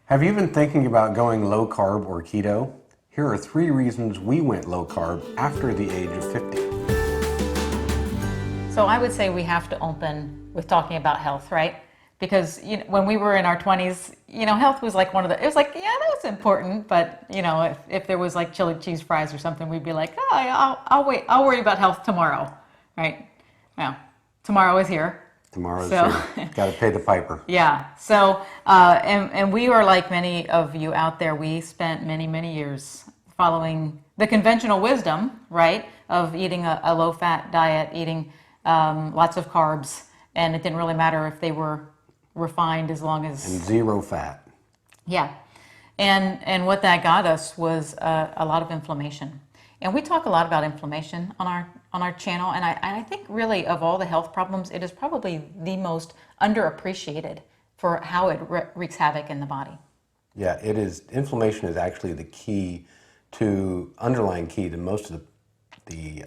Have you been thinking about going low carb or keto? Here are 3 reasons we went low carb after the age of 50. So I would say we have to open with talking about health, right? Because when we were in our 20s, health was like it was like, yeah, that was important, but if there was like chili cheese fries or something, we'd be like, oh, I'll wait, I'll worry about health tomorrow, right? Well, tomorrow is here. Tomorrow's So, here. Got to pay the piper. Yeah. So, and we are like many of you out there. We spent many, many years following the conventional wisdom, right, of eating a low-fat diet, eating lots of carbs, and it didn't really matter if they were refined as long as... And 0 fat. Yeah. And what that got us was a lot of inflammation. And we talk a lot about inflammation on our channel, and I think really of all the health problems, it is probably the most underappreciated for how it wreaks havoc in the body. Yeah, it is. Inflammation is actually the underlying key to most of the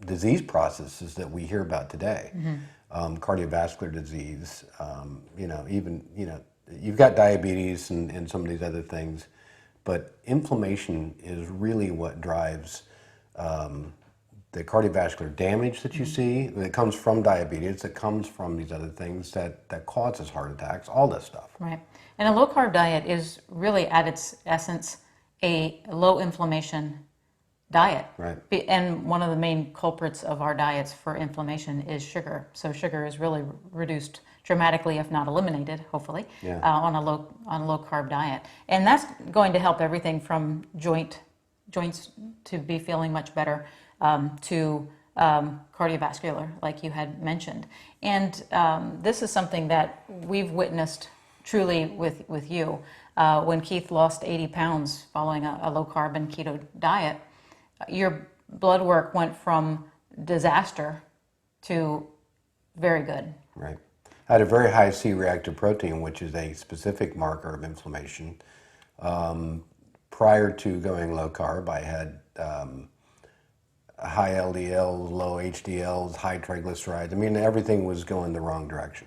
disease processes that we hear about today. Cardiovascular disease, you've got diabetes and some of these other things, but inflammation is really what drives the cardiovascular damage that you see, that comes from diabetes, that comes from these other things that causes heart attacks, all this stuff. Right. And a low-carb diet is really, at its essence, a low-inflammation diet. Right. And one of the main culprits of our diets for inflammation is sugar. So sugar is really reduced dramatically, if not eliminated, hopefully, Yeah. On a low-carb diet. And that's going to help everything from joints to be feeling much better, to cardiovascular, like you had mentioned. And this is something that we've witnessed truly with you. When Keith lost 80 pounds following a low-carb and keto diet, your blood work went from disaster to very good. Right. I had a very high C-reactive protein, which is a specific marker of inflammation. Prior to going low carb, I had high LDLs, low HDLs, high triglycerides. I mean, everything was going the wrong direction.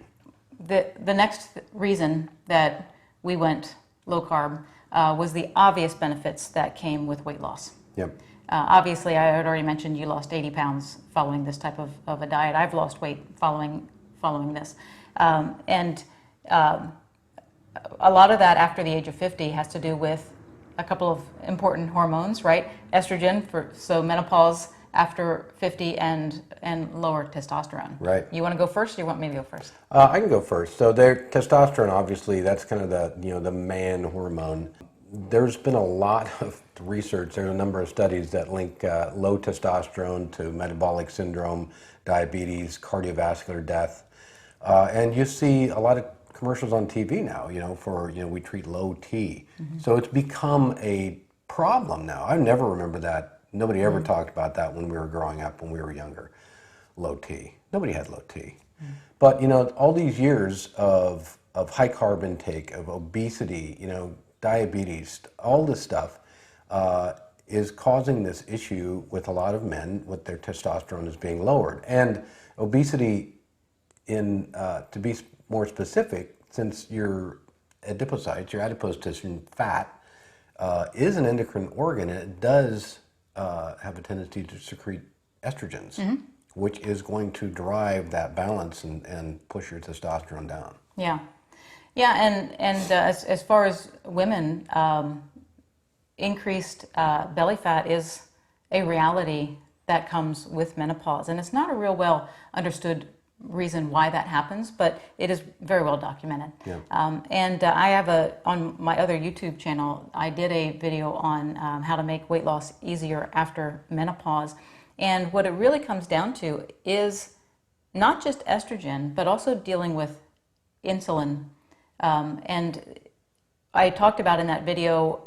The next reason that we went low carb was the obvious benefits that came with weight loss. Yep. Obviously, I had already mentioned you lost 80 pounds following this type of a diet. I've lost weight following this. And a lot of that after the age of 50 has to do with a couple of important hormones, right? Estrogen, so menopause after 50, and lower testosterone. Right. You want to go first, or you want me to go first? I can go first. So testosterone, obviously, that's kind of the man hormone. There's been a lot of research. There's a number of studies that link low testosterone to metabolic syndrome, diabetes, cardiovascular death. And you see a lot of commercials on TV now, we treat low T. So it's become a problem now. I never remember that. Nobody ever talked about that when we were growing up, when we were younger. Low T. Nobody had low T. But, all these years of high carb intake, of obesity, diabetes, all this stuff is causing this issue with a lot of men with their testosterone is being lowered. And obesity, to be more specific, since your adipocytes, your adipose tissue fat, is an endocrine organ, and it does have a tendency to secrete estrogens, which is going to drive that balance and push your testosterone down. Yeah. Yeah, and as far as women, increased belly fat is a reality that comes with menopause. And it's not a real well understood reason why that happens, but it is very well documented. Yeah. And I have on my other YouTube channel, I did a video on how to make weight loss easier after menopause. And what it really comes down to is not just estrogen, but also dealing with insulin. And I talked about in that video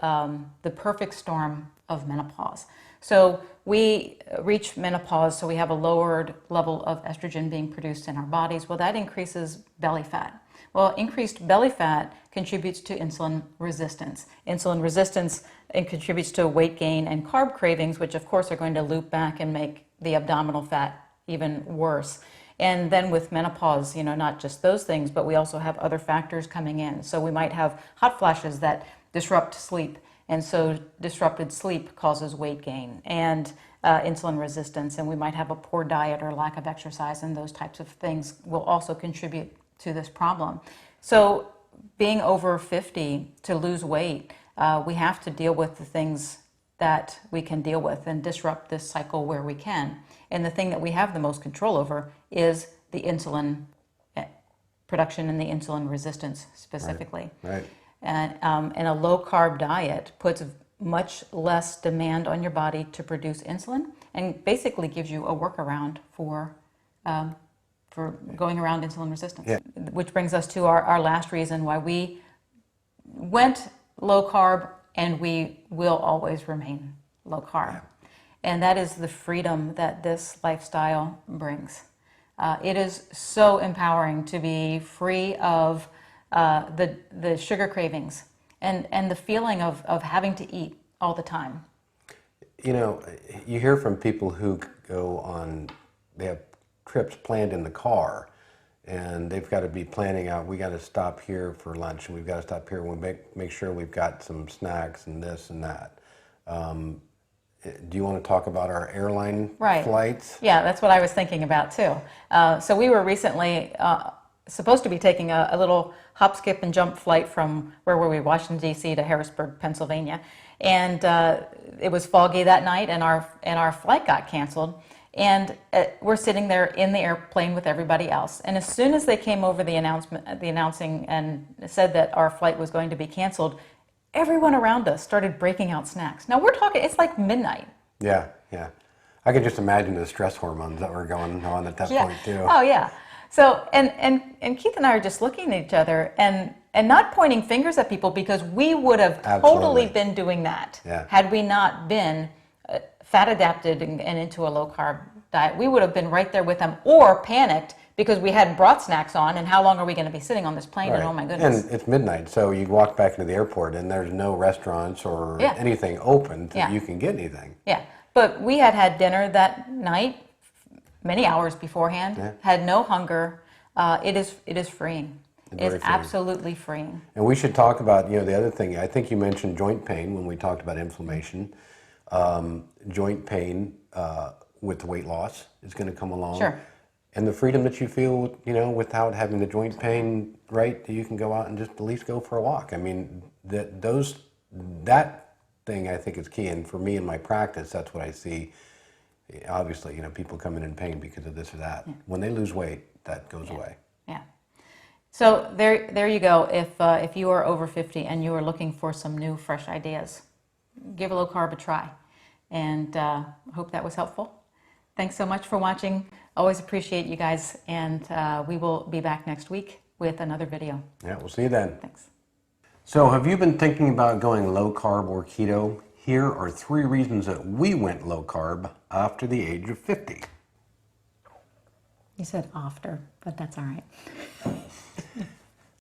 the perfect storm of menopause. So we reach menopause, so we have a lowered level of estrogen being produced in our bodies. Well, that increases belly fat. Well, increased belly fat contributes to insulin resistance. Insulin resistance contributes to weight gain and carb cravings, which of course are going to loop back and make the abdominal fat even worse. And then with menopause, not just those things, but we also have other factors coming in. So we might have hot flashes that disrupt sleep. And so disrupted sleep causes weight gain and insulin resistance. And we might have a poor diet or lack of exercise, and those types of things will also contribute to this problem. So being over 50 to lose weight, we have to deal with the things that we can deal with and disrupt this cycle where we can. And the thing that we have the most control over is the insulin production and the insulin resistance specifically. Right. And a low-carb diet puts much less demand on your body to produce insulin and basically gives you a workaround for going around insulin resistance. Yeah. Which brings us to our last reason why we went low-carb and we will always remain low-carb. Yeah. And that is the freedom that this lifestyle brings. It is so empowering to be free of the sugar cravings and the feeling of having to eat all the time. You hear from people who go on, they have trips planned in the car, and they've got to be planning out, we got to stop here for lunch, and we've got to stop here, and we make sure we've got some snacks and this and that. Do you want to talk about our airline flights? Yeah, that's what I was thinking about too. So we were recently supposed to be taking a little hop, skip, and jump flight from, where were we, Washington, D.C. to Harrisburg, Pennsylvania. And it was foggy that night, and our flight got canceled. And we're sitting there in the airplane with everybody else. And as soon as they came over the announcing and said that our flight was going to be canceled, everyone around us started breaking out snacks. Now we're talking, it's like midnight. Yeah. I could just imagine the stress hormones that were going on at that point too. Oh yeah. So, and Keith and I are just looking at each other and not pointing fingers at people, because we would have totally been doing that had we not been fat adapted and into a low carb diet. We would have been right there with them, or panicked because we hadn't brought snacks on, and how long are we going to be sitting on this plane? Right. And oh my goodness. And it's midnight, so you walk back into the airport and there's no restaurants or anything open that you can get anything. Yeah, but we had dinner that night, many hours beforehand, had no hunger. It is freeing. It's absolutely freeing. And we should talk about, the other thing, I think you mentioned joint pain when we talked about inflammation. Joint pain with weight loss is going to come along. Sure. And the freedom that you feel, without having the joint pain, right? You can go out and just at least go for a walk. I mean, that thing I think is key. And for me in my practice, that's what I see. Obviously, people come in pain because of this or that. Yeah. When they lose weight, that goes away. Yeah. So there you go. If you are over 50 and you are looking for some new, fresh ideas, give a low carb a try. And hope that was helpful. Thanks so much for watching. Always appreciate you guys. And we will be back next week with another video. Yeah, we'll see you then. Thanks. So have you been thinking about going low carb or keto? Here are 3 reasons that we went low carb after the age of 50. You said after, but that's all right.